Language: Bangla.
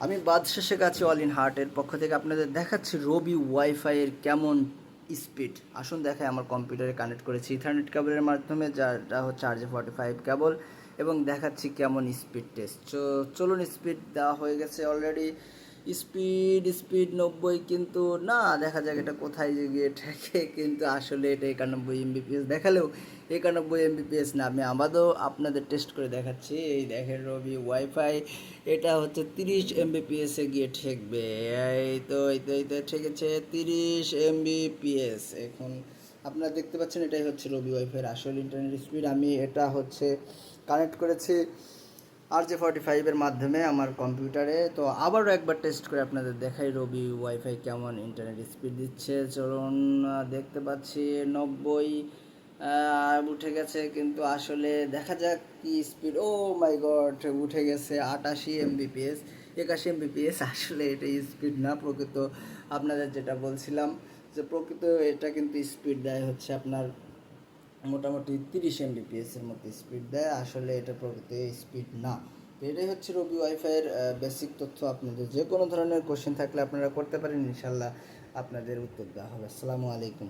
আমি বাদশা শেখ আছি অল ইন হার্টের পক্ষ থেকে আপনাদের দেখাচ্ছি রবি ওয়াইফাইয়ের কেমন স্পিড। আসুন দেখায়, আমার কম্পিউটারে কানেক্ট করেছি ইথারনেট কেবলের মাধ্যমে, যাটা হচ্ছে RJ45 কেবল, এবং দেখাচ্ছি কেমন স্পিড টেস্ট। চলুন, স্পিড দেওয়া হয়ে গেছে অলরেডি। স্পিড স্পিড 90, কিন্তু না, দেখা যাক এটা কোথায় যে গিয়ে ঠেকে। কিন্তু আসলে এটা 91 MBps দেখালেও 91 MBps না। আমি আবারও আপনাদের টেস্ট করে দেখাচ্ছি। এই দেখেন রবি ওয়াইফাই, এটা হচ্ছে 30 MBps গিয়ে ঠেকবে। এই তো ঠেকেছে 30 MBps। এখন আপনারা দেখতে পাচ্ছেন, এটাই হচ্ছে রবি ওয়াইফাইয়ের আসল ইন্টারনেট স্পিড। আমি এটা হচ্ছে কানেক্ট করেছি RJ45-এর মাধ্যমে আমার কম্পিউটারে। তো আবারও একবার টেস্ট করে আপনাদের দেখাই রবি ওয়াইফাই কেমন ইন্টারনেট স্পিড দিচ্ছে। চলুন, দেখতে পাচ্ছি 90 উঠে গেছে, কিন্তু আসলে দেখা যাক কি স্পিড। ও মাই গড, উঠে গেছে 88 MBps, 81 MBps। আসলে এটা স্পিড না প্রকৃত। আপনাদের যেটা বলছিলাম যে প্রকৃত এটা কিন্তু স্পিড দেয় হচ্ছে আপনার মোটামুটি 30 MBps-এর মতো স্পিড দেয়। আসলে এটা প্রকৃত স্পিড না। তো এটাই হচ্ছে রবি ওয়াইফাইয়ের বেসিক তথ্য। আপনাদের যে কোনো ধরনের কোশ্চেন থাকলে আপনারা করতে পারেন, ইনশাল্লাহ আপনাদের উত্তর দেওয়া হবে। আসসালামু আলাইকুম।